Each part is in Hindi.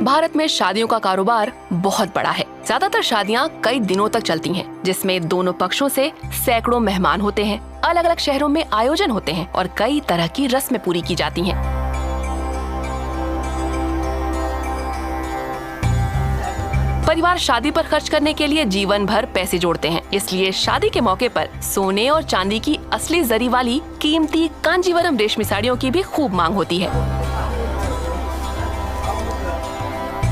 भारत में शादियों का कारोबार बहुत बड़ा है। ज्यादातर शादियां कई दिनों तक चलती हैं, जिसमें दोनों पक्षों से सैकड़ों मेहमान होते हैं। अलग अलग शहरों में आयोजन होते हैं और कई तरह की रस्में पूरी की जाती हैं। परिवार शादी पर खर्च करने के लिए जीवन भर पैसे जोड़ते हैं, इसलिए शादी के मौके पर सोने और चांदी की असली जरी वाली कीमती कांजीवरम रेशमी साड़ियों की भी खूब मांग होती है।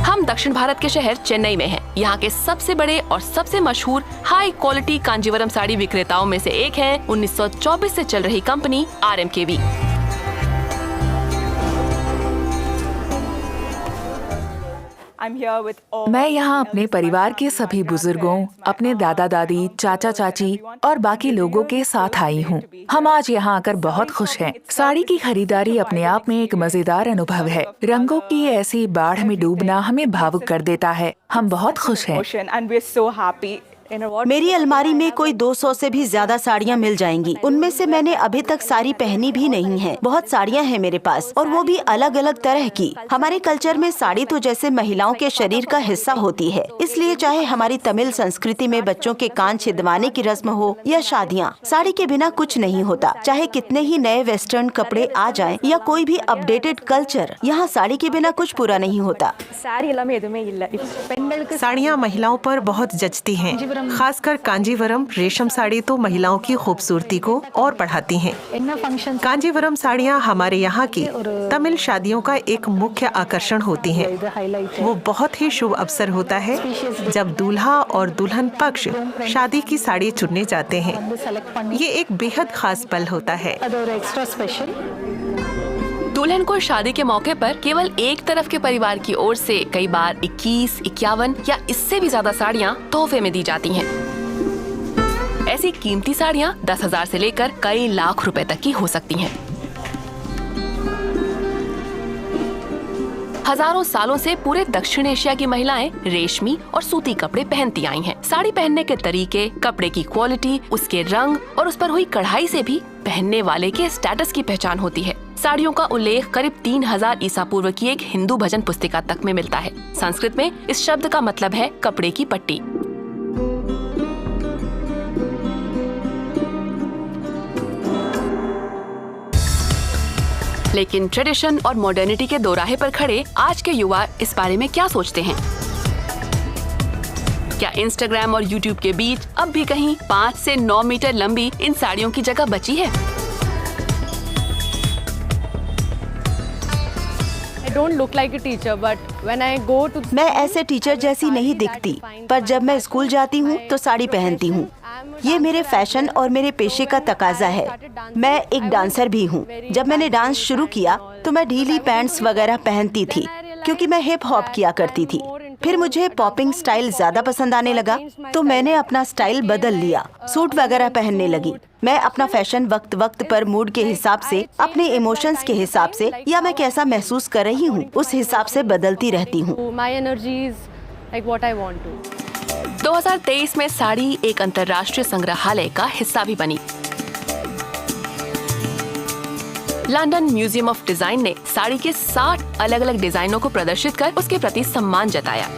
हम दक्षिण भारत के शहर चेन्नई में हैं। यहाँ के सबसे बड़े और सबसे मशहूर हाई क्वालिटी कांजीवरम साड़ी विक्रेताओं में से एक है 1924 से चल रही कंपनी RMKV। मैं यहाँ अपने परिवार के सभी बुजुर्गों, अपने दादा दादी, चाचा चाची और बाकी लोगों के साथ आई हूँ। हम आज यहाँ आकर बहुत खुश हैं। साड़ी की खरीदारी अपने आप में एक मजेदार अनुभव है। रंगों की ऐसी बाढ़ में डूबना हमें भावुक कर देता है। हम बहुत खुश हैं। मेरी अलमारी में कोई 200 से भी ज्यादा साड़ियाँ मिल जाएंगी। उनमें से मैंने अभी तक साड़ी पहनी भी नहीं है। बहुत साड़ियाँ हैं मेरे पास, और वो भी अलग अलग तरह की। हमारे कल्चर में साड़ी तो जैसे महिलाओं के शरीर का हिस्सा होती है, इसलिए चाहे हमारी तमिल संस्कृति में बच्चों के कान छिदवाने की रस्म हो या शादियाँ, साड़ी के बिना कुछ नहीं होता। चाहे कितने ही नए वेस्टर्न कपड़े आ जाएं या कोई भी अपडेटेड कल्चर, यहाँ साड़ी के बिना कुछ पूरा नहीं होता। साड़ियाँ महिलाओं पर बहुत जचती हैं। खासकर कांजीवरम रेशम साड़ी तो महिलाओं की खूबसूरती को और बढ़ाती हैं। कांजीवरम साड़ियाँ हमारे यहाँ की तमिल शादियों का एक मुख्य आकर्षण होती हैं। वो बहुत ही शुभ अवसर होता है जब दूल्हा और दुल्हन पक्ष शादी की साड़ी चुनने जाते हैं। ये एक बेहद खास पल होता है। दुल्हन को शादी के मौके पर केवल एक तरफ के परिवार की ओर से कई बार 21, 51 या इससे भी ज्यादा साड़ियाँ तोहफे में दी जाती हैं। ऐसी कीमती साड़ियाँ 10,000 से लेकर कई लाख रुपए तक की हो सकती हैं। हजारों सालों से पूरे दक्षिण एशिया की महिलाएं रेशमी और सूती कपड़े पहनती आई हैं। साड़ी पहनने के तरीके, कपड़े की क्वालिटी, उसके रंग और उस पर हुई कढ़ाई से भी पहनने वाले के स्टेटस की पहचान होती है। साड़ियों का उल्लेख करीब 3000 ईसा पूर्व की एक हिंदू भजन पुस्तिका तक में मिलता है। संस्कृत में इस शब्द का मतलब है कपड़े की पट्टी। लेकिन ट्रेडिशन और मॉडर्निटी के दोराहे पर खड़े आज के युवा इस बारे में क्या सोचते हैं? क्या इंस्टाग्राम और यूट्यूब के बीच अब भी कहीं 5 से 9 मीटर लंबी इन साड़ियों की जगह बची है? मैं ऐसे टीचर जैसी नहीं दिखती, पर जब मैं स्कूल जाती हूँ तो साड़ी पहनती हूँ। ये मेरे फैशन और मेरे पेशे का तकाजा है। मैं एक डांसर भी हूँ। जब मैंने डांस शुरू किया तो मैं ढीली पैंट्स वगैरह पहनती थी, क्योंकि मैं हिप हॉप किया करती थी। फिर मुझे पॉपिंग स्टाइल ज्यादा पसंद आने लगा, तो मैंने अपना स्टाइल बदल लिया, सूट वगैरह पहनने लगी। मैं अपना फैशन वक्त वक्त पर मूड के हिसाब से, अपने इमोशंस के हिसाब से, या मैं कैसा महसूस कर रही हूँ उस हिसाब से बदलती रहती हूँ। 2023 में साड़ी एक अंतर्राष्ट्रीय संग्रहालय का हिस्सा भी बनी। लंदन म्यूजियम ऑफ डिजाइन ने साड़ी के 60 अलग अलग डिजाइनों को प्रदर्शित कर उसके प्रति सम्मान जताया।